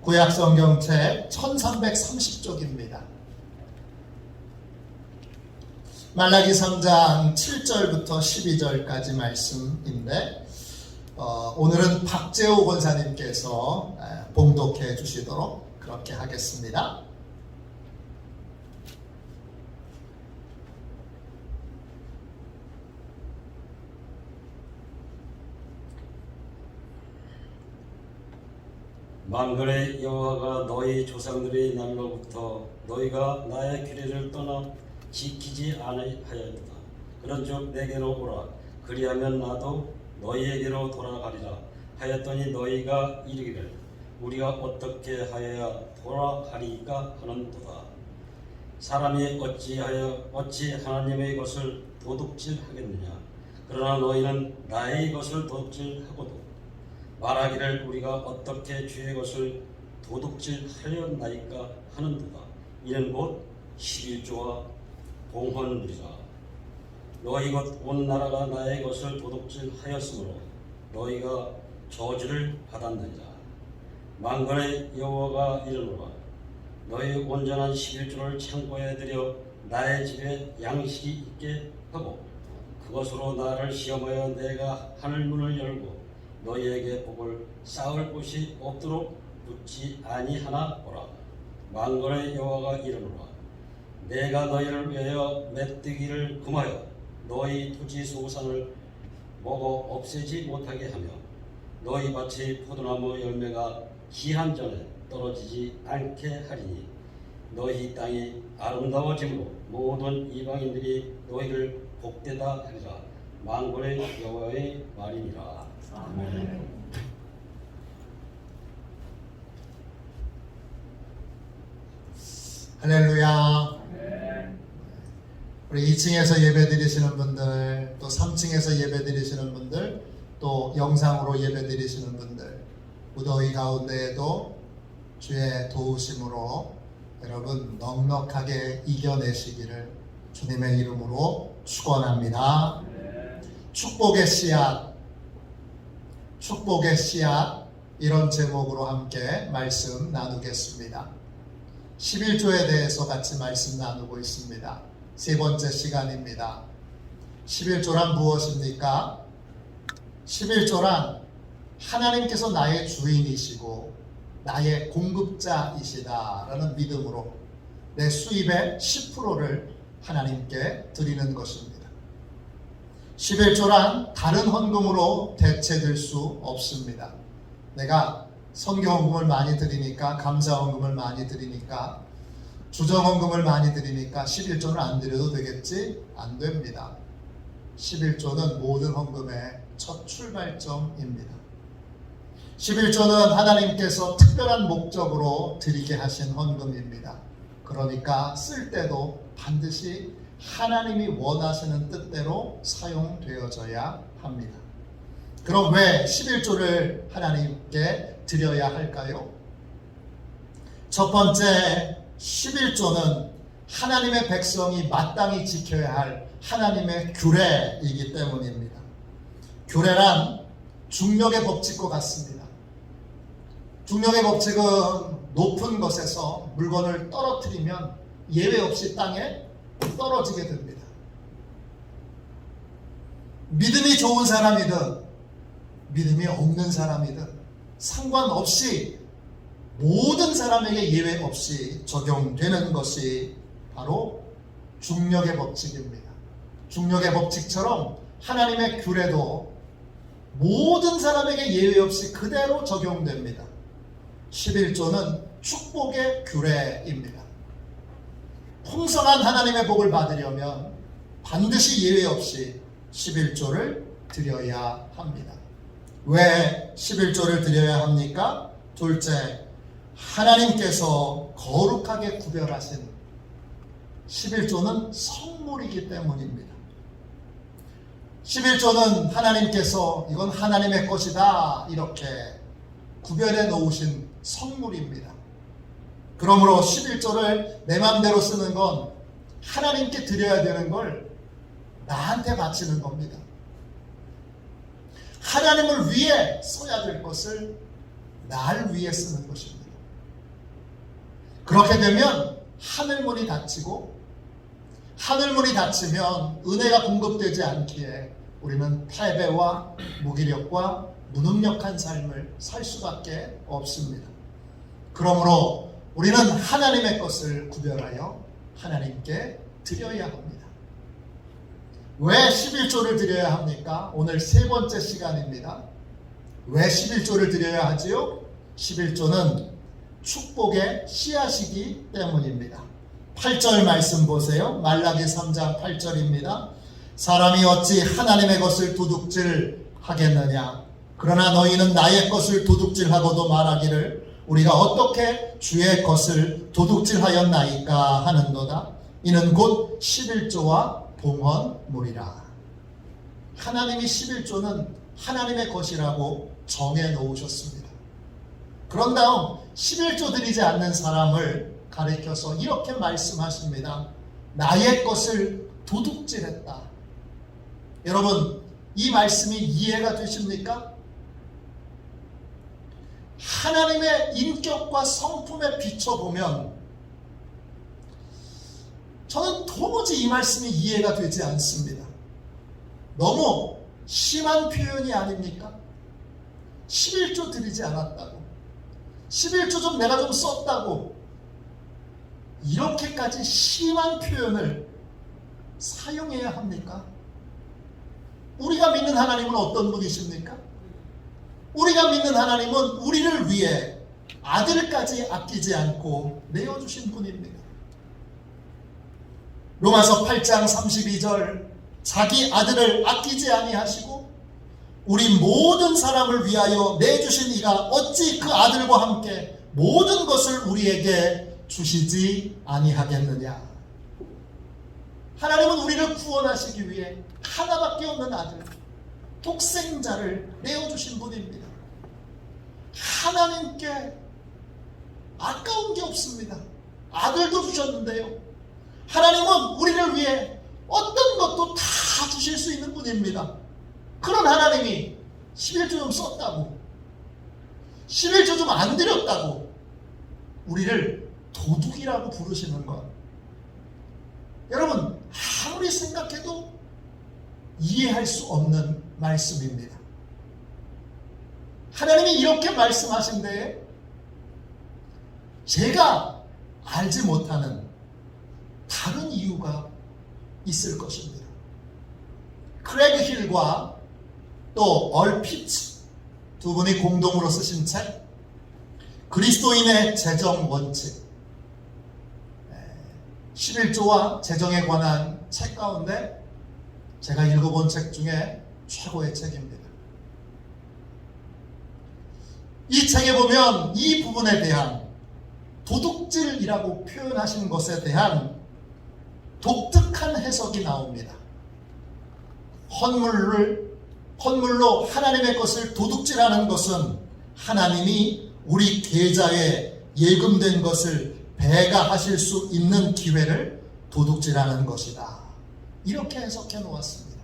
구약성경책 1330쪽입니다. 말라기 3장 7절부터 12절까지 말씀인데 오늘은 박재호 권사님께서 봉독해 주시도록 그렇게 하겠습니다. 만군의 여호와가 너희 조상들의 날로부터 너희가 나의 규례를 떠나 지키지 아니하였다. 그런즉 내게로 오라. 그리하면 나도 너희에게로 돌아가리라 하였더니 너희가 이르기를 우리가 어떻게 하여야 돌아가리까 하는도다. 사람이 어찌 하나님의 것을 도둑질하겠느냐. 그러나 너희는 나의 것을 도둑질하고도 말하기를 우리가 어떻게 주의 것을 도둑질하였나이까 하는도다. 이는 곧 11조와 봉헌이라. 너희 곧 온 나라가 나의 것을 도둑질하였으므로 너희가 저주를 받았느니라. 만군의 여호와가 이르노라. 너희 온전한 11조를 창고에 들여 나의 집에 양식이 있게 하고 그것으로 나를 시험하여 내가 하늘 문을 열고 너희에게 복을 쌓을 곳이 없도록 붙지 아니하나 보라. 만군의 여호와가 이르노라. 내가 너희를 위하여 메뚜기를 금하여 너희 토지 소산을 먹어 없애지 못하게 하며 너희 밭의 포도나무 열매가 기한 전에 떨어지지 않게 하리니 너희 땅이 아름다워짐으로 모든 이방인들이 너희를 복되다 하리라. 만군의 여호와의 말이니라. 아멘. 할렐루야. 우리 2층에서 예배 드리시는 분들, 또 3층에서 예배 드리시는 분들, 또 영상으로 예배 드리시는 분들, 무더위 가운데에도 주의 도우심으로 여러분 넉넉하게 이겨내시기를 주님의 이름으로 축원합니다. 축복의 씨앗, 축복의 씨앗, 이런 제목으로 함께 말씀 나누겠습니다. 11조에 대해서 같이 말씀 나누고 있습니다. 세 번째 시간입니다. 11조란 무엇입니까? 11조란 하나님께서 나의 주인이시고 나의 공급자이시다라는 믿음으로 내 수입의 10%를 하나님께 드리는 것입니다. 11조란 다른 헌금으로 대체될 수 없습니다. 내가 성경헌금을 많이 드리니까, 감사헌금을 많이 드리니까, 주정헌금을 많이 드리니까 11조는 안 드려도 되겠지? 안 됩니다. 11조는 모든 헌금의 첫 출발점입니다. 11조는 하나님께서 특별한 목적으로 드리게 하신 헌금입니다. 그러니까 쓸 때도 반드시 하나님이 원하시는 뜻대로 사용되어져야 합니다. 그럼 왜 11조를 하나님께 드려야 할까요? 첫 번째, 11조는 하나님의 백성이 마땅히 지켜야 할 하나님의 규례이기 때문입니다. 규례란 중력의 법칙과 같습니다. 중력의 법칙은 높은 것에서 물건을 떨어뜨리면 예외 없이 땅에 떨어지게 됩니다. 믿음이 좋은 사람이든 믿음이 없는 사람이든 상관없이 모든 사람에게 예외 없이 적용되는 것이 바로 중력의 법칙입니다. 중력의 법칙처럼 하나님의 규례도 모든 사람에게 예외 없이 그대로 적용됩니다. 11조는 축복의 규례입니다. 풍성한 하나님의 복을 받으려면 반드시 예외 없이 11조를 드려야 합니다. 왜 11조를 드려야 합니까? 둘째, 하나님께서 거룩하게 구별하신 11조는 성물이기 때문입니다. 11조는 하나님께서 이건 하나님의 것이다 이렇게 구별해 놓으신 성물입니다. 그러므로 11조를 내 마음대로 쓰는 건 하나님께 드려야 되는 걸 나한테 바치는 겁니다. 하나님을 위해 써야 될 것을 날 위해 쓰는 것입니다. 그렇게 되면 하늘문이 닫히고, 하늘문이 닫히면 은혜가 공급되지 않기에 우리는 패배와 무기력과 무능력한 삶을 살 수밖에 없습니다. 그러므로 우리는 하나님의 것을 구별하여 하나님께 드려야 합니다. 왜 11조를 드려야 합니까? 오늘 세 번째 시간입니다. 왜 11조를 드려야 하지요? 11조는 축복의 씨앗이기 때문입니다. 8절 말씀 보세요. 말라기 3장 8절입니다. 사람이 어찌 하나님의 것을 도둑질 하겠느냐? 그러나 너희는 나의 것을 도둑질하고도 말하기를 우리가 어떻게 주의 것을 도둑질하였나이까 하는도다. 이는 곧 11조와 봉헌물이라. 하나님이 11조는 하나님의 것이라고 정해 놓으셨습니다. 그런 다음 11조 드리지 않는 사람을 가리켜서 이렇게 말씀하십니다. 나의 것을 도둑질했다. 여러분, 이 말씀이 이해가 되십니까? 하나님의 인격과 성품에 비춰보면 저는 도무지 이 말씀이 이해가 되지 않습니다. 너무 심한 표현이 아닙니까? 11조 드리지 않았다고, 11조 좀 내가 좀 썼다고, 이렇게까지 심한 표현을 사용해야 합니까? 우리가 믿는 하나님은 어떤 분이십니까? 우리가 믿는 하나님은 우리를 위해 아들까지 아끼지 않고 내어주신 분입니다. 로마서 8장 32절, 자기 아들을 아끼지 아니하시고 우리 모든 사람을 위하여 내주신 이가 어찌 그 아들과 함께 모든 것을 우리에게 주시지 아니하겠느냐. 하나님은 우리를 구원하시기 위해 하나밖에 없는 아들, 독생자를 내어주신 분입니다. 하나님께 아까운 게 없습니다. 아들도 주셨는데요, 하나님은 우리를 위해 어떤 것도 다 주실 수 있는 분입니다. 그런 하나님이 11조 좀 썼다고, 11조 좀 안 드렸다고 우리를 도둑이라고 부르시는 것, 여러분 아무리 생각해도 이해할 수 없는 말씀입니다. 하나님이 이렇게 말씀하신 데에 제가 알지 못하는 다른 이유가 있을 것입니다. 크레그 힐과 또 얼피츠 두 분이 공동으로 쓰신 책, 그리스도인의 재정 원칙, 11조와 재정에 관한 책 가운데 제가 읽어본 책 중에 최고의 책입니다. 이 책에 보면 이 부분에 대한, 도둑질이라고 표현하신 것에 대한 독특한 해석이 나옵니다. 헌물로 하나님의 것을 도둑질하는 것은 하나님이 우리 계좌에 예금된 것을 배가하실 수 있는 기회를 도둑질하는 것이다. 이렇게 해석해 놓았습니다.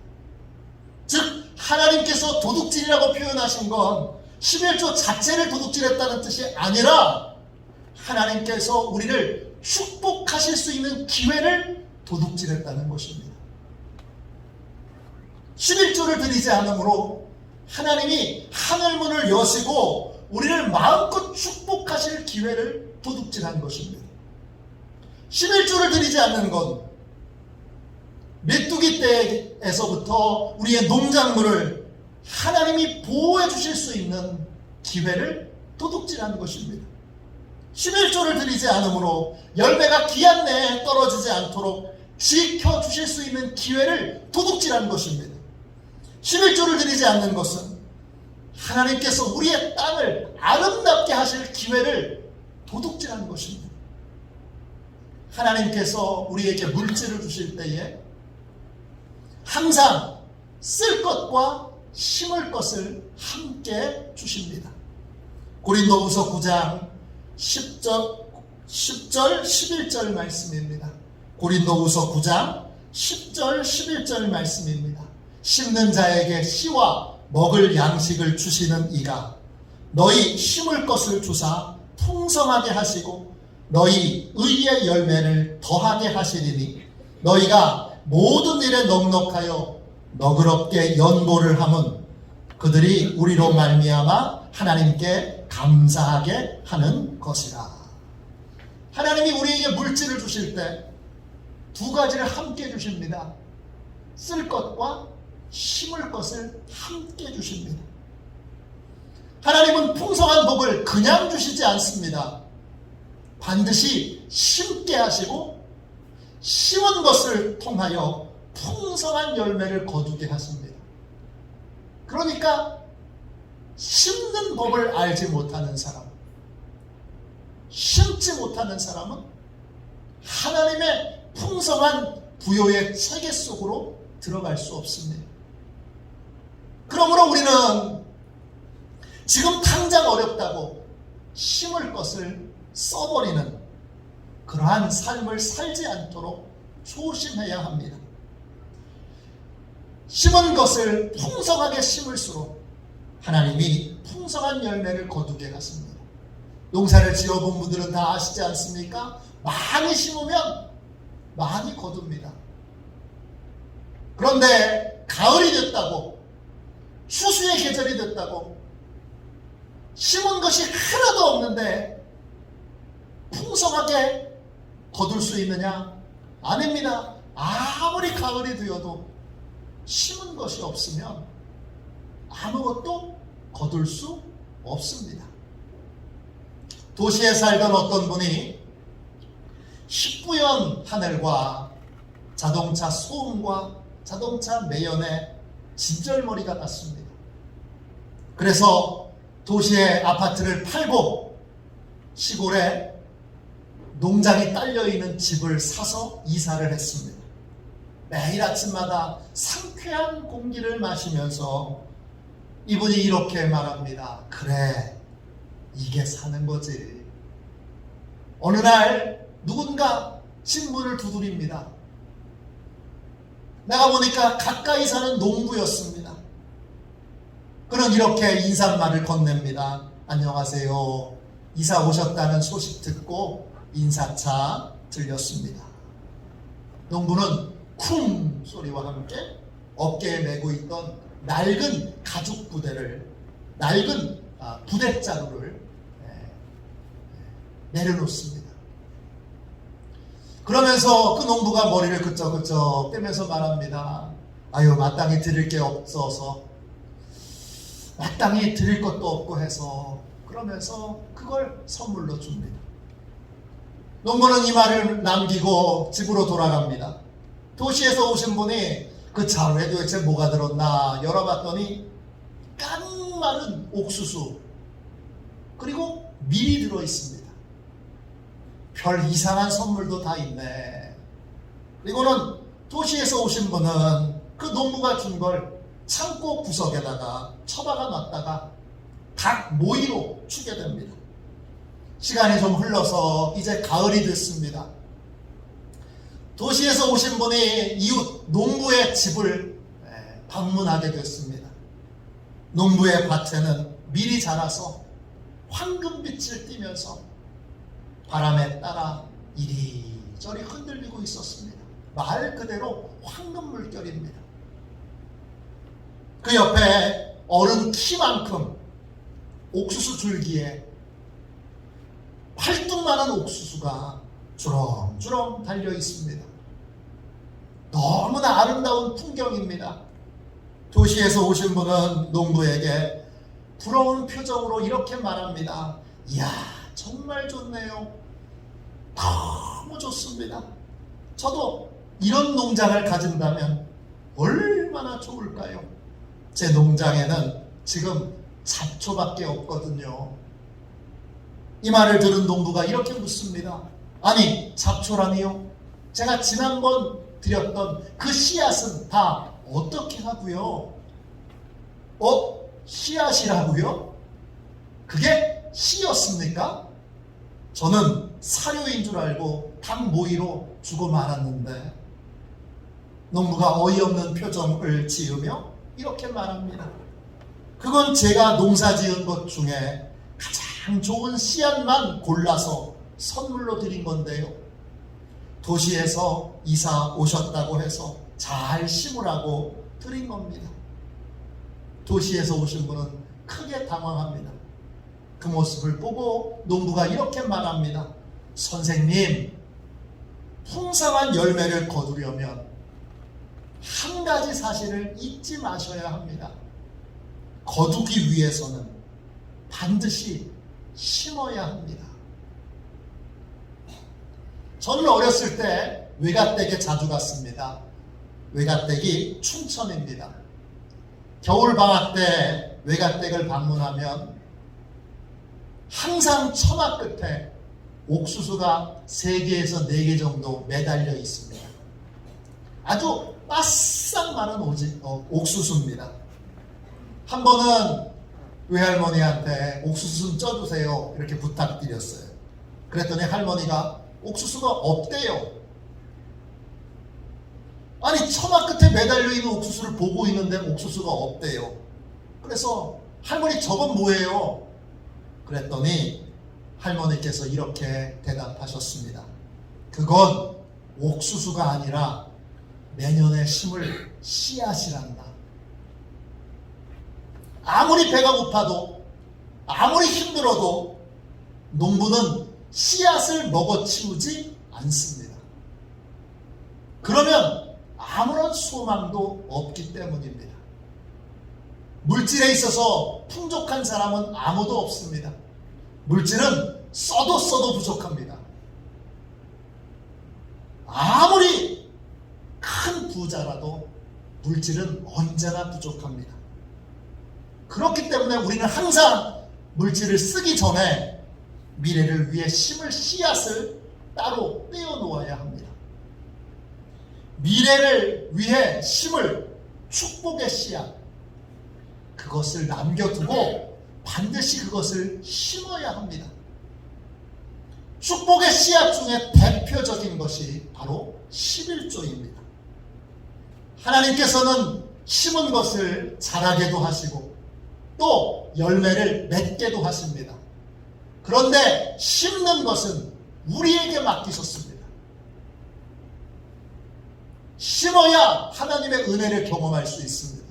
즉 하나님께서 도둑질이라고 표현하신 건 11조 자체를 도둑질했다는 뜻이 아니라 하나님께서 우리를 축복하실 수 있는 기회를 도둑질했다는 것입니다. 11조를 드리지 않으므로 하나님이 하늘문을 여시고 우리를 마음껏 축복하실 기회를 도둑질한 것입니다. 11조를 드리지 않는 건 메뚜기 때에서부터 우리의 농작물을 하나님이 보호해 주실 수 있는 기회를 도둑질한 것입니다. 11조를 드리지 않으므로 열매가 기한 내에 떨어지지 않도록 지켜주실 수 있는 기회를 도둑질한 것입니다. 11조를 드리지 않는 것은 하나님께서 우리의 땅을 아름답게 하실 기회를 도둑질한 것입니다. 하나님께서 우리에게 물질을 주실 때에 항상 쓸 것과 심을 것을 함께 주십니다. 고린도후서 9장 10절 11절 말씀입니다. 고린도후서 9장 10절 11절 말씀입니다. 심는 자에게 씨와 먹을 양식을 주시는 이가 너희 심을 것을 주사 풍성하게 하시고 너희 의의 열매를 더하게 하시리니 너희가 모든 일에 넉넉하여 너그럽게 연보를 함은 그들이 우리로 말미암아 하나님께 감사하게 하는 것이라. 하나님이 우리에게 물질을 주실 때 두 가지를 함께 주십니다. 쓸 것과 심을 것을 함께 주십니다. 하나님은 풍성한 복을 그냥 주시지 않습니다. 반드시 심게 하시고 심은 것을 통하여 풍성한 열매를 거두게 하십니다. 그러니까 심는 법을 알지 못하는 사람, 심지 못하는 사람은 하나님의 풍성한 부요의 체계 속으로 들어갈 수 없습니다. 그러므로 우리는 지금 당장 어렵다고 심을 것을 써버리는 그러한 삶을 살지 않도록 조심해야 합니다. 심은 것을 풍성하게 심을수록 하나님이 풍성한 열매를 거두게 하십니다. 농사를 지어본 분들은 다 아시지 않습니까? 많이 심으면 많이 거둡니다. 그런데 가을이 됐다고, 추수의 계절이 됐다고 심은 것이 하나도 없는데 풍성하게 거둘 수 있느냐? 아닙니다. 아무리 가을이 되어도 심은 것이 없으면 아무것도 거둘 수 없습니다. 도시에 살던 어떤 분이 희뿌연 하늘과 자동차 소음과 자동차 매연에 진절머리가 났습니다. 그래서 도시의 아파트를 팔고 시골에 농장이 딸려있는 집을 사서 이사를 했습니다. 매일 아침마다 상쾌한 공기를 마시면서 이분이 이렇게 말합니다. 그래, 이게 사는 거지. 어느 날 누군가 집 문을 두드립니다. 내가 보니까 가까이 사는 농부였습니다. 그는 이렇게 인사말을 건넵니다. 안녕하세요. 이사 오셨다는 소식 듣고 인사차 들렸습니다. 농부는 쿵 소리와 함께 어깨에 메고 있던 낡은 가죽 부대를, 낡은 부대자루를 내려놓습니다. 그러면서 그 농부가 머리를 그쩍그쩍 빼면서 말합니다. 아유, 마땅히 드릴 게 없어서, 마땅히 드릴 것도 없고 해서, 그러면서 그걸 선물로 줍니다. 농부는 이 말을 남기고 집으로 돌아갑니다. 도시에서 오신 분이 그 자루에 도대체 뭐가 들었나 열어봤더니 깡마른 옥수수 그리고 밀이 들어있습니다. 별 이상한 선물도 다 있네. 그리고는 도시에서 오신 분은 그 농부가 준 걸 창고 구석에다가 처박아 놨다가 닭 모이로 추게 됩니다. 시간이 좀 흘러서 이제 가을이 됐습니다. 도시에서 오신 분이 이웃 농부의 집을 방문하게 됐습니다. 농부의 밭에는 밀이 자라서 황금빛을 띠면서 바람에 따라 이리저리 흔들리고 있었습니다. 말 그대로 황금 물결입니다. 그 옆에 어른 키만큼 옥수수 줄기에 팔뚝만한 옥수수가 주렁주렁 달려 있습니다. 너무나 아름다운 풍경입니다. 도시에서 오신 분은 농부에게 부러운 표정으로 이렇게 말합니다. 이야, 정말 좋네요. 너무 좋습니다. 저도 이런 농장을 가진다면 얼마나 좋을까요? 제 농장에는 지금 잡초밖에 없거든요. 이 말을 들은 농부가 이렇게 묻습니다. 아니, 잡초라니요? 제가 지난번 드렸던 그 씨앗은 다 어떻게 하고요? 씨앗이라고요? 그게 씨였습니까? 저는 사료인 줄 알고 닭 모이로 주고 말았는데. 농부가 어이없는 표정을 지으며 이렇게 말합니다. 그건 제가 농사 지은 것 중에 가장 좋은 씨앗만 골라서 선물로 드린 건데요. 도시에서 이사 오셨다고 해서 잘 심으라고 드린 겁니다. 도시에서 오신 분은 크게 당황합니다. 그 모습을 보고 농부가 이렇게 말합니다. 선생님, 풍성한 열매를 거두려면 한 가지 사실을 잊지 마셔야 합니다. 거두기 위해서는 반드시 심어야 합니다. 저는 어렸을 때 외갓댁에 자주 갔습니다. 외갓댁이 춘천입니다. 겨울방학 때 외갓댁을 방문하면 항상 처마 끝에 옥수수가 3개에서 4개 정도 매달려 있습니다. 아주 바싹 마른 옥수수입니다. 한 번은 외할머니한테 옥수수 좀 쪄주세요 이렇게 부탁드렸어요. 그랬더니 할머니가 옥수수가 없대요. 아니, 처마 끝에 매달려 있는 옥수수를 보고 있는데 옥수수가 없대요. 그래서 할머니, 저건 뭐예요? 그랬더니 할머니께서 이렇게 대답하셨습니다. 그건 옥수수가 아니라 내년에 심을 씨앗이란다. 아무리 배가 고파도, 아무리 힘들어도 농부는 씨앗을 먹어치우지 않습니다. 그러면 아무런 소망도 없기 때문입니다. 물질에 있어서 풍족한 사람은 아무도 없습니다. 물질은 써도 부족합니다. 아무리 큰 부자라도 물질은 언제나 부족합니다. 그렇기 때문에 우리는 항상 물질을 쓰기 전에 미래를 위해 심을 씨앗을 따로 떼어놓아야 합니다. 미래를 위해 심을 축복의 씨앗, 그것을 남겨두고 반드시 그것을 심어야 합니다. 축복의 씨앗 중에 대표적인 것이 바로 11조입니다. 하나님께서는 심은 것을 자라게도 하시고 또 열매를 맺게도 하십니다. 그런데 심는 것은 우리에게 맡기셨습니다. 심어야 하나님의 은혜를 경험할 수 있습니다.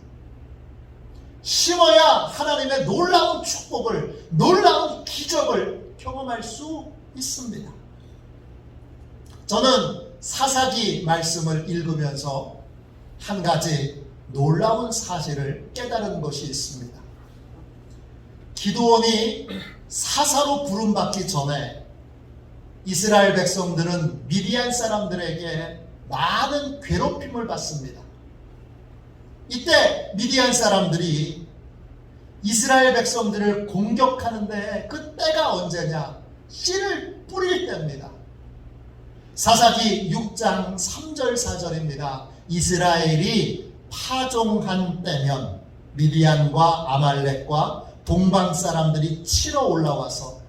심어야 하나님의 놀라운 축복을, 놀라운 기적을 경험할 수 있습니다. 저는 사사기 말씀을 읽으면서 한 가지 놀라운 사실을 깨달은 것이 있습니다. 기드온이 사사로 부름받기 전에 이스라엘 백성들은 미디안 사람들에게 많은 괴롭힘을 받습니다. 이때 미디안 사람들이 이스라엘 백성들을 공격하는데 그 때가 언제냐? 씨를 뿌릴 때입니다. 사사기 6장 3절 4절입니다. 이스라엘이 파종한 때면 미디안과 아말렉과 동방 사람들이 치러 올라와서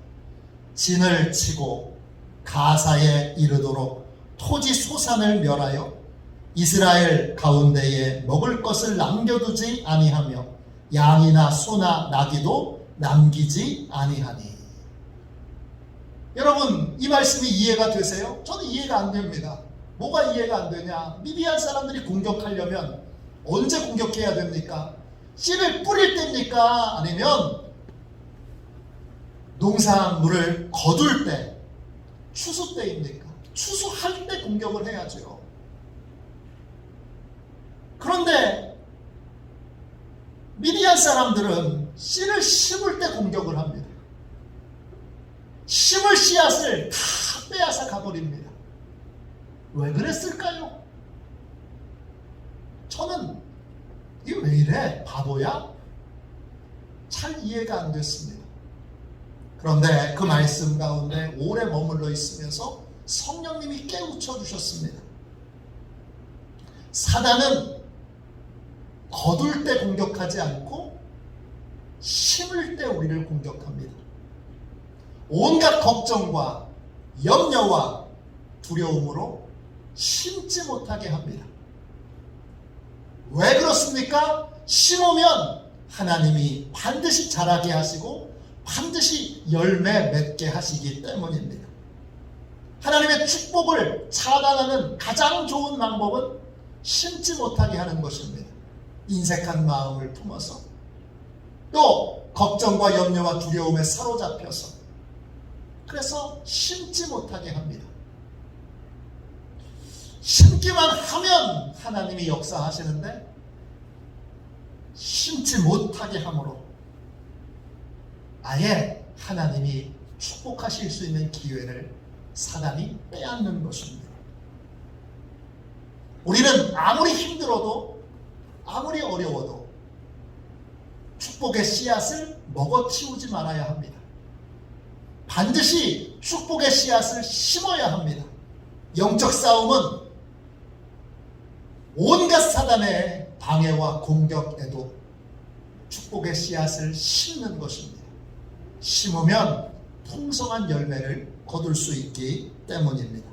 진을 치고 가사에 이르도록 토지 소산을 멸하여 이스라엘 가운데에 먹을 것을 남겨두지 아니하며 양이나 소나 나귀도 남기지 아니하니. 여러분, 이 말씀이 이해가 되세요? 저는 이해가 안 됩니다. 뭐가 이해가 안 되냐? 미디안 사람들이 공격하려면 언제 공격해야 됩니까? 씨를 뿌릴 때입니까? 아니면 농산물을 거둘 때, 추수 때입니까? 추수할 때 공격을 해야죠. 그런데 미디안 사람들은 씨를 심을 때 공격을 합니다. 심을 씨앗을 다 빼앗아 가버립니다. 왜 그랬을까요? 저는 이게 왜 이래? 바보야? 잘 이해가 안 됐습니다. 그런데 그 말씀 가운데 오래 머물러 있으면서 성령님이 깨우쳐 주셨습니다. 사단은 거둘 때 공격하지 않고 심을 때 우리를 공격합니다. 온갖 걱정과 염려와 두려움으로 심지 못하게 합니다. 왜 그렇습니까? 심으면 하나님이 반드시 자라게 하시고 반드시 열매 맺게 하시기 때문입니다. 하나님의 축복을 차단하는 가장 좋은 방법은 심지 못하게 하는 것입니다. 인색한 마음을 품어서, 또 걱정과 염려와 두려움에 사로잡혀서, 그래서 심지 못하게 합니다. 심기만 하면 하나님이 역사하시는데 심지 못하게 함으로 아예 하나님이 축복하실 수 있는 기회를 사단이 빼앗는 것입니다. 우리는 아무리 힘들어도, 아무리 어려워도 축복의 씨앗을 먹어치우지 말아야 합니다. 반드시 축복의 씨앗을 심어야 합니다. 영적 싸움은 온갖 사단의 방해와 공격에도 축복의 씨앗을 심는 것입니다. 심으면 풍성한 열매를 거둘 수 있기 때문입니다.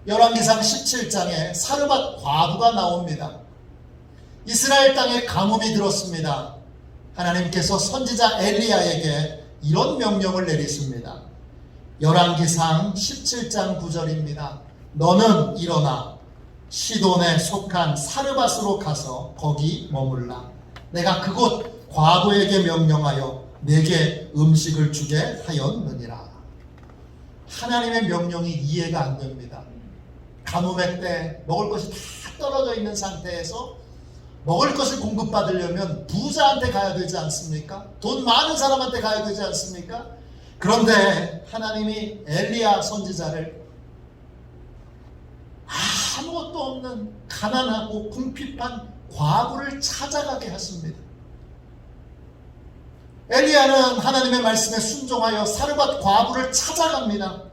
열왕기상 17장에 사르밧 과부가 나옵니다. 이스라엘 땅에 가뭄이 들었습니다. 하나님께서 선지자 엘리야에게 이런 명령을 내리십니다. 열왕기상 17장 9절입니다. 너는 일어나 시돈에 속한 사르밧으로 가서 거기 머물라. 내가 그곳 과부에게 명령하여 내게 음식을 주게 하였느니라. 하나님의 명령이 이해가 안 됩니다. 가뭄의 때 먹을 것이 다 떨어져 있는 상태에서 먹을 것을 공급받으려면 부자한테 가야 되지 않습니까? 돈 많은 사람한테 가야 되지 않습니까? 그런데 하나님이 엘리야 선지자를 아무것도 없는 가난하고 궁핍한 과부를 찾아가게 하십니다. 엘리야는 하나님의 말씀에 순종하여 사르밧 과부를 찾아갑니다.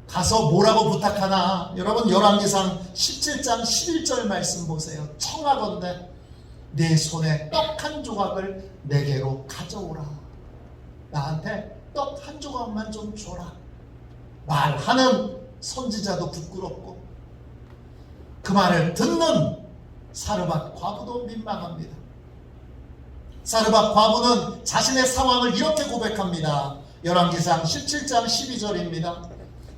가서 뭐라고 부탁하나? 여러분 열왕기상 17장 11절 말씀 보세요. 청하건대 내 손에 떡 한 조각을 내게로 가져오라. 나한테 떡 한 조각만 좀 줘라. 말하는 선지자도 부끄럽고 그 말을 듣는 사르밧 과부도 민망합니다. 사르밧 과부는 자신의 상황을 이렇게 고백합니다. 열왕기상 17장 12절입니다.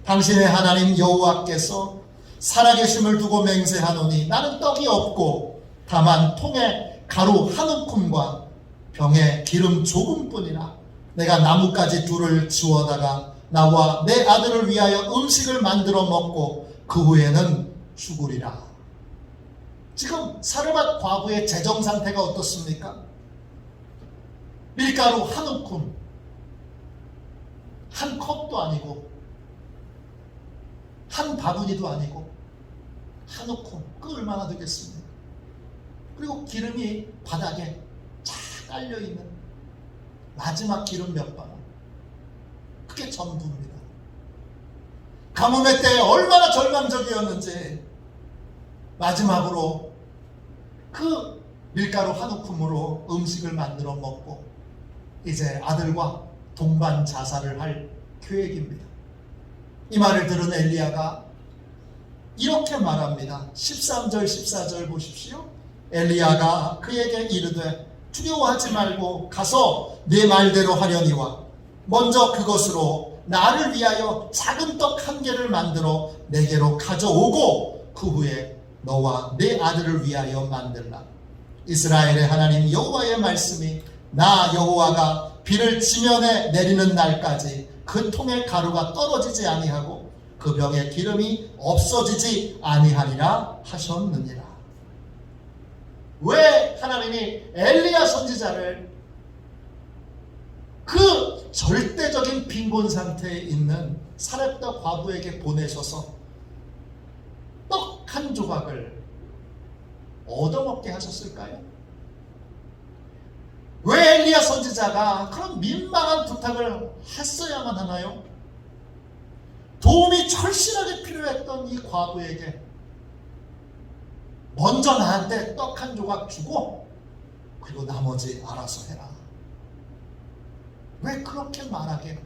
당신의 하나님 여호와께서 살아계심을 두고 맹세하노니 나는 떡이 없고 다만 통에 가루 한 움큼과 병에 기름 조금뿐이라. 내가 나뭇가지 둘을 지워다가 나와 내 아들을 위하여 음식을 만들어 먹고 그 후에는 죽으리라. 지금 사르밧 과부의 재정 상태가 어떻습니까? 밀가루 한 움큼, 한 컵도 아니고 한 바구니도 아니고 한 움큼, 그 얼마나 되겠습니까? 그리고 기름이 바닥에 쫙 깔려있는 마지막 기름 몇 방울, 그게 전부입니다. 가뭄의 때 얼마나 절망적이었는지 마지막으로 그 밀가루 한 움큼으로 음식을 만들어 먹고 이제 아들과 동반 자살을 할 계획입니다. 이 말을 들은 엘리야가 이렇게 말합니다. 13절 14절 보십시오. 엘리야가 그에게 이르되 두려워하지 말고 가서 네 말대로 하려니와 먼저 그것으로 나를 위하여 작은 떡 한 개를 만들어 내게로 가져오고 그 후에 너와 네 아들을 위하여 만들라. 이스라엘의 하나님 여호와의 말씀이 나 여호와가 비를 지면에 내리는 날까지 그 통의 가루가 떨어지지 아니하고 그 병에 기름이 없어지지 아니하리라 하셨느니라. 왜 하나님이 엘리야 선지자를 그 절대적인 빈곤 상태에 있는 사렙다 과부에게 보내셔서 떡 한 조각을 얻어먹게 하셨을까요? 왜 엘리야 선지자가 그런 민망한 부탁을 했어야만 하나요? 도움이 절실하게 필요했던 이 과부에게 먼저 나한테 떡 한 조각 주고 그리고 나머지 알아서 해라. 왜 그렇게 말하게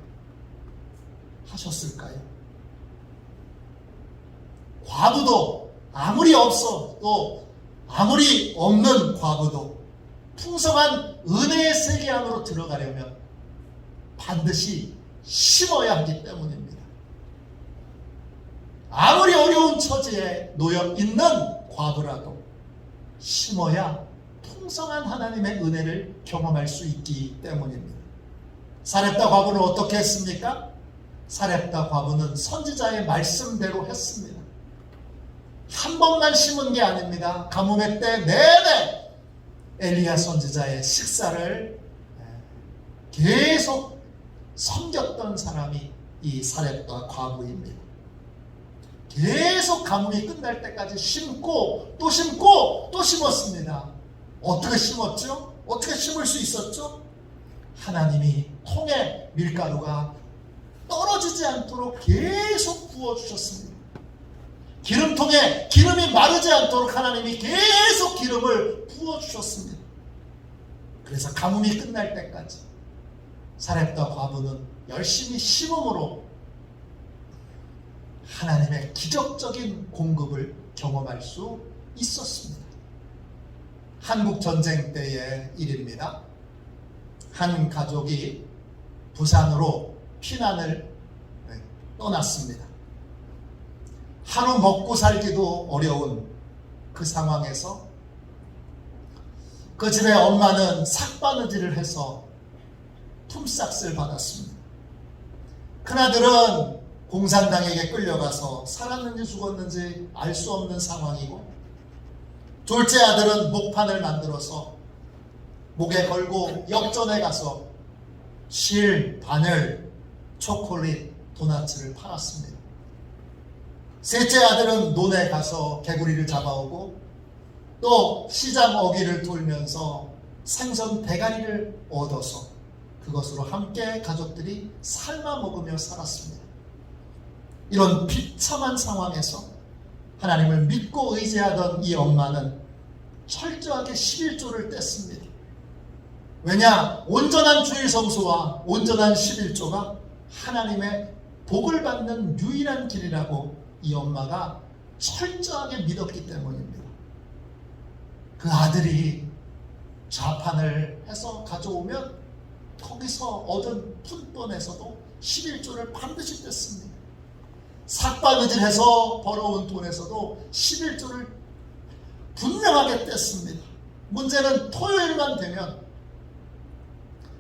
하셨을까요? 과부도 아무리 없어 또 아무리 없는 과부도 풍성한 은혜의 세계 안으로 들어가려면 반드시 심어야 하기 때문입니다. 아무리 어려운 처지에 놓여 있는 과부라도 심어야 풍성한 하나님의 은혜를 경험할 수 있기 때문입니다. 사렙다 과부는 어떻게 했습니까? 사렙다 과부는 선지자의 말씀대로 했습니다. 한 번만 심은 게 아닙니다. 가뭄의 때 내내 엘리야 선지자의 식사를 계속 섬겼던 사람이 이 사렙다 과부입니다. 계속 가뭄이 끝날 때까지 심고 또 심고 또 심었습니다. 어떻게 심었죠? 어떻게 심을 수 있었죠? 하나님이 통에 밀가루가 떨어지지 않도록 계속 부어주셨습니다. 기름통에 기름이 마르지 않도록 하나님이 계속 기름을 부어주셨습니다. 그래서 가뭄이 끝날 때까지 사렙다 과부는 열심히 심음으로 하나님의 기적적인 공급을 경험할 수 있었습니다. 한국 전쟁 때의 일입니다. 한 가족이 부산으로 피난을 떠났습니다. 하루 먹고 살기도 어려운 그 상황에서 그 집의 엄마는 삭바느질을 해서 품삯을 받았습니다. 큰아들은 공산당에게 끌려가서 살았는지 죽었는지 알 수 없는 상황이고, 둘째 아들은 목판을 만들어서 목에 걸고 역전에 가서 실, 바늘, 초콜릿, 도나츠를 팔았습니다. 셋째 아들은 논에 가서 개구리를 잡아오고 또 시장 어귀를 돌면서 생선 대가리를 얻어서 그것으로 함께 가족들이 삶아 먹으며 살았습니다. 이런 비참한 상황에서 하나님을 믿고 의지하던 이 엄마는 철저하게 11조를 뗐습니다. 왜냐? 온전한 주일 성수와 온전한 11조가 하나님의 복을 받는 유일한 길이라고 이 엄마가 철저하게 믿었기 때문입니다. 그 아들이 좌판을 해서 가져오면 거기서 얻은 푼돈에서도 11조를 반드시 뗐습니다. 삭바느질해서 벌어온 돈에서도 11조를 분명하게 뗐습니다. 문제는 토요일만 되면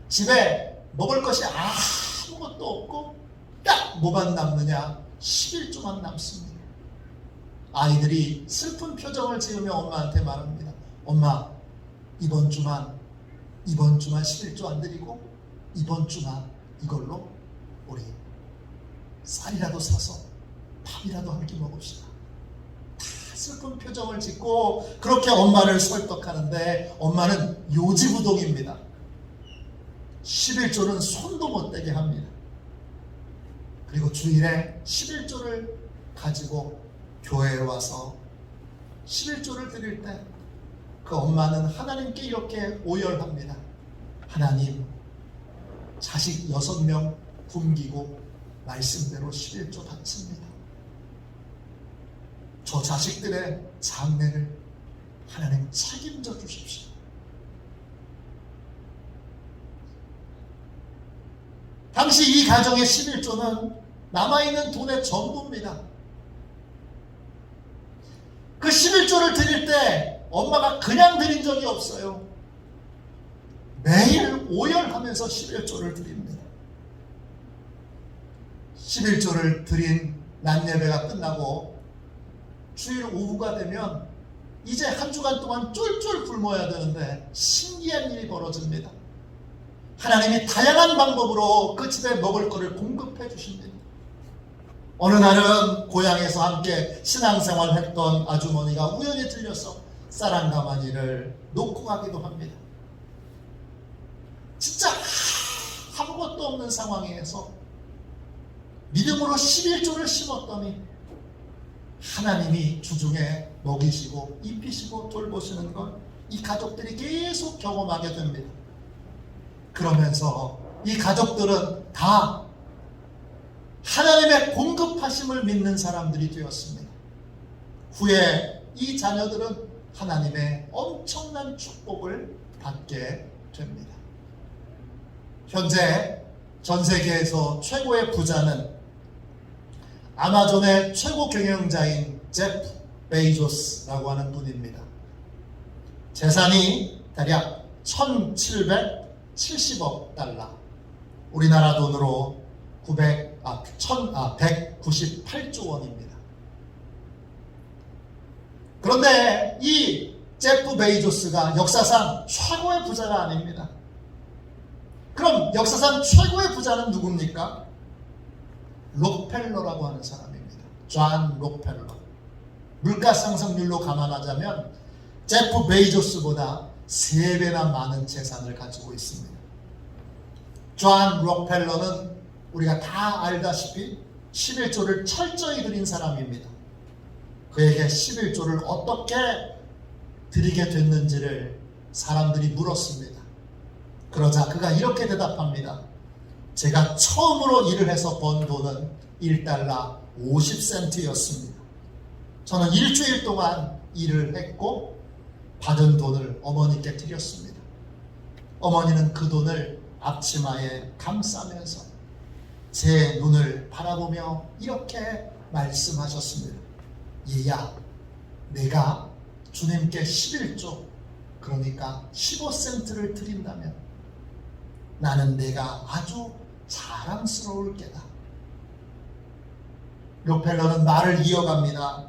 집에 먹을 것이 아무것도 없고 딱 뭐만 남느냐? 11조만 남습니다. 아이들이 슬픈 표정을 지으며 엄마한테 말합니다. 엄마, 이번 주만 11조 안 드리고 이번 주만 이걸로 우리 쌀이라도 사서 밥이라도 한 끼 먹읍시다. 다 슬픈 표정을 짓고 그렇게 엄마를 설득하는데 엄마는 요지부동입니다. 11조는 손도 못 대게 합니다. 그리고 주일에 11조를 가지고 교회에 와서 11조를 드릴 때 그 엄마는 하나님께 이렇게 오열합니다. 하나님, 자식 6명 굶기고 말씀대로 11조 바칩니다. 저 자식들의 장래를 하나님 책임져 주십시오. 당시 이 가정의 11조는 남아있는 돈의 전부입니다. 그 11조를 드릴 때 엄마가 그냥 드린 적이 없어요. 매일 오열하면서 11조를 드립니다. 11조를 드린 낮 예배가 끝나고 주일 오후가 되면 이제 한 주간 동안 쫄쫄 굶어야 되는데 신기한 일이 벌어집니다. 하나님이 다양한 방법으로 그 집에 먹을 것을 공급해 주십니다. 어느 날은 고향에서 함께 신앙생활 했던 아주머니가 우연히 들려서 쌀 한 가마니를 놓고 가기도 합니다. 진짜 아무것도 없는 상황에서 믿음으로 11조를 심었더니 하나님이 주중에 먹이시고 입히시고 돌보시는 걸 이 가족들이 계속 경험하게 됩니다. 그러면서 이 가족들은 다 하나님의 공급하심을 믿는 사람들이 되었습니다. 후에 이 자녀들은 하나님의 엄청난 축복을 받게 됩니다. 현재 전 세계에서 최고의 부자는 아마존의 최고 경영자인 제프 베이조스라고 하는 분입니다. 재산이 대략 1770억 달러, 우리나라 돈으로 198조 원입니다. 그런데 이 제프 베이조스가 역사상 최고의 부자가 아닙니다. 그럼 역사상 최고의 부자는 누굽니까? 록펠러라고 하는 사람입니다. 존 록펠러. 물가 상승률로 감안하자면 제프 베이조스보다 3배나 많은 재산을 가지고 있습니다. 존 록펠러는 우리가 다 알다시피 11조를 철저히 드린 사람입니다. 그에게 11조를 어떻게 드리게 됐는지를 사람들이 물었습니다. 그러자 그가 이렇게 대답합니다. 제가 처음으로 일을 해서 번 돈은 1달러 50센트였습니다. 저는 일주일 동안 일을 했고 받은 돈을 어머니께 드렸습니다. 어머니는 그 돈을 앞치마에 감싸면서 제 눈을 바라보며 이렇게 말씀하셨습니다. 얘야, 내가 주님께 11조, 그러니까 15센트를 드린다면 나는 내가 아주 자랑스러울 게다. 록펠러는 말을 이어갑니다.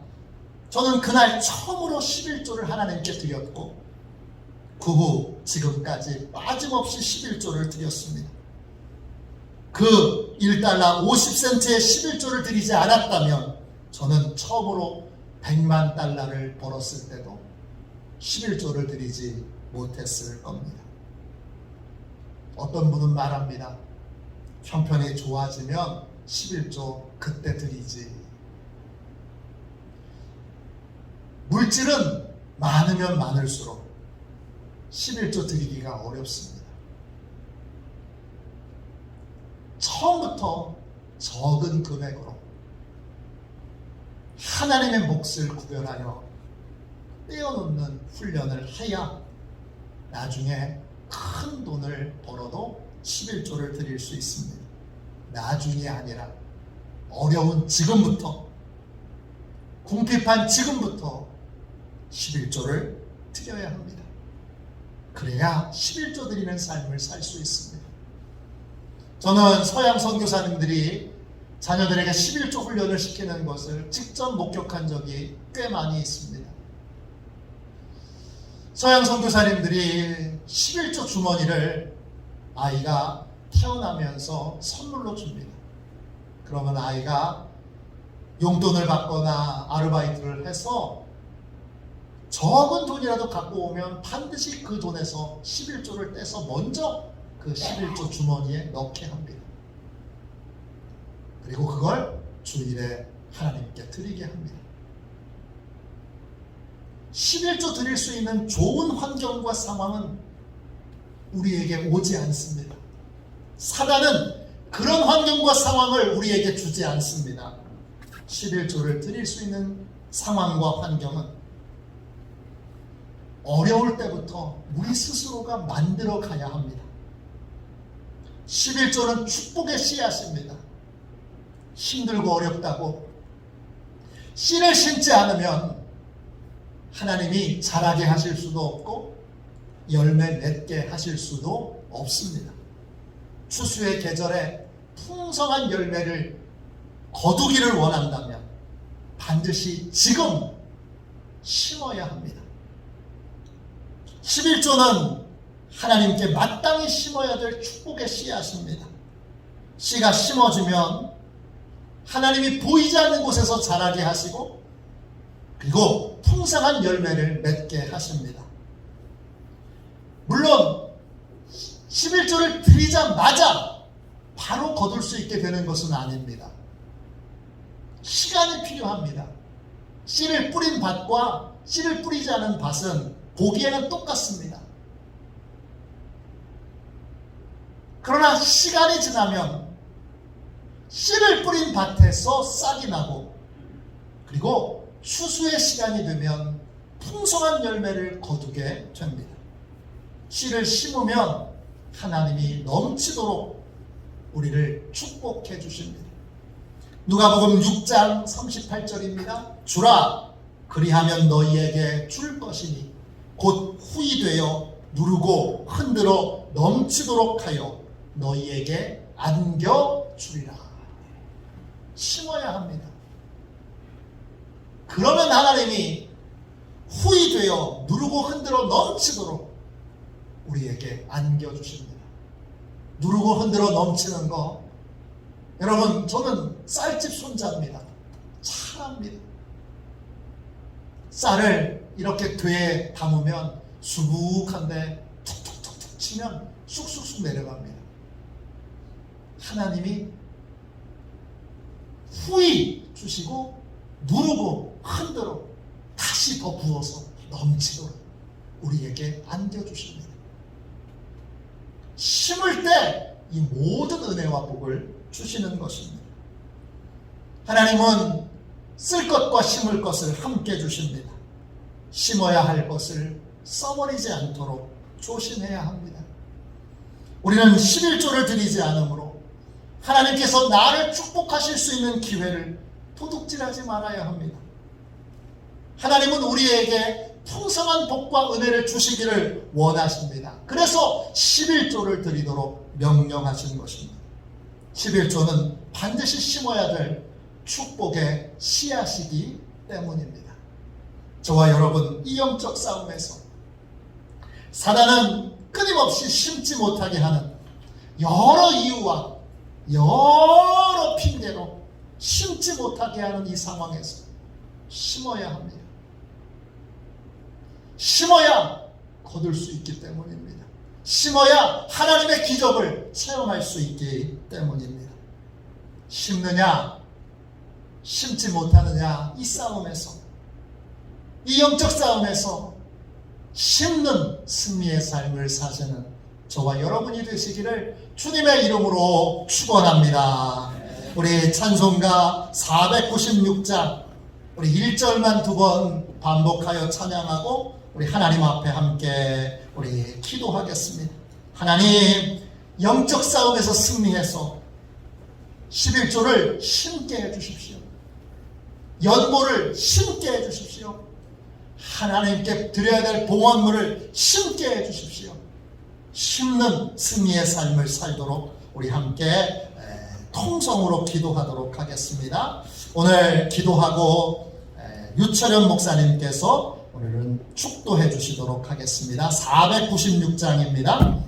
저는 그날 처음으로 11조를 하나님께 드렸고 그 후 지금까지 빠짐없이 11조를 드렸습니다. 그 1달러 50센트의 11조를 드리지 않았다면 저는 처음으로 100만 달러를 벌었을 때도 11조를 드리지 못했을 겁니다. 어떤 분은 말합니다. 형편이 좋아지면 11조 그때 드리지. 물질은 많으면 많을수록 11조 드리기가 어렵습니다. 처음부터 적은 금액으로 하나님의 몫을 구별하여 떼어놓는 훈련을 해야 나중에 큰 돈을 벌어도 11조를 드릴 수 있습니다. 나중이 아니라 어려운 지금부터, 궁핍한 지금부터 11조를 드려야 합니다. 그래야 11조 드리는 삶을 살 수 있습니다. 저는 서양 선교사님들이 자녀들에게 11조 훈련을 시키는 것을 직접 목격한 적이 꽤 많이 있습니다. 서양 선교사님들이 11조 주머니를 아이가 태어나면서 선물로 줍니다. 그러면 아이가 용돈을 받거나 아르바이트를 해서 적은 돈이라도 갖고 오면 반드시 그 돈에서 11조를 떼서 먼저 그 11조 주머니에 넣게 합니다. 그리고 그걸 주일에 하나님께 드리게 합니다. 11조 드릴 수 있는 좋은 환경과 상황은 우리에게 오지 않습니다. 사단은 그런 환경과 상황을 우리에게 주지 않습니다. 11조를 드릴 수 있는 상황과 환경은 어려울 때부터 우리 스스로가 만들어 가야 합니다. 11조는 축복의 씨앗입니다. 힘들고 어렵다고 씨를 심지 않으면 하나님이 자라게 하실 수도 없고 열매 맺게 하실 수도 없습니다. 추수의 계절에 풍성한 열매를 거두기를 원한다면 반드시 지금 심어야 합니다. 11조는 하나님께 마땅히 심어야 될 축복의 씨앗입니다. 씨가 심어지면 하나님이 보이지 않는 곳에서 자라게 하시고 그리고 풍성한 열매를 맺게 하십니다. 물론 11조를 드리자마자 바로 거둘 수 있게 되는 것은 아닙니다. 시간이 필요합니다. 씨를 뿌린 밭과 씨를 뿌리지 않은 밭은 보기에는 똑같습니다. 그러나 시간이 지나면 씨를 뿌린 밭에서 싹이 나고 그리고 추수의 시간이 되면 풍성한 열매를 거두게 됩니다. 씨를 심으면 하나님이 넘치도록 우리를 축복해 주십니다. 누가복음 6장 38절입니다. 주라 그리하면 너희에게 줄 것이니 곧 후이 되어 누르고 흔들어 넘치도록 하여 너희에게 안겨주리라. 심어야 합니다. 그러면 하나님이 후이 되어 누르고 흔들어 넘치도록 우리에게 안겨주십니다. 누르고 흔들어 넘치는 거, 여러분, 저는 쌀집 손자입니다. 잘합니다. 쌀을 이렇게 되에 담으면 수북한데 툭툭툭툭 치면 쑥쑥쑥 내려갑니다. 하나님이 후이 주시고 누르고 흔들어 다시 더 부어서 넘치도록 우리에게 안겨주십니다. 심을 때 이 모든 은혜와 복을 주시는 것입니다. 하나님은 쓸 것과 심을 것을 함께 주십니다. 심어야 할 것을 써버리지 않도록 조심해야 합니다. 우리는 11조를 드리지 않으므로 하나님께서 나를 축복하실 수 있는 기회를 도둑질하지 말아야 합니다. 하나님은 우리에게 풍성한 복과 은혜를 주시기를 원하십니다. 그래서 11조를 드리도록 명령하신 것입니다. 11조는 반드시 심어야 될 축복의 씨앗이기 때문입니다. 저와 여러분, 이 영적 싸움에서 사단은 끊임없이 심지 못하게 하는 여러 이유와 여러 핑계로 심지 못하게 하는 이 상황에서 심어야 합니다. 심어야 거둘 수 있기 때문입니다. 심어야 하나님의 기적을 체험할 수 있기 때문입니다. 심느냐 심지 못하느냐, 이 싸움에서, 이 영적 싸움에서 심는 승리의 삶을 사시는 저와 여러분이 되시기를 주님의 이름으로 축원합니다. 우리 찬송가 496장 우리 1절만 2번 반복하여 찬양하고 우리 하나님 앞에 함께 우리 기도하겠습니다. 하나님, 영적 싸움에서 승리해서 11조를 심게 해주십시오. 연보를 심게 해주십시오. 하나님께 드려야 될 봉헌물을 심게 해주십시오. 심는 승리의 삶을 살도록 우리 함께 통성으로 기도하도록 하겠습니다. 오늘 기도하고 유철현 목사님께서 오늘은 축도해 주시도록 하겠습니다. 496장입니다.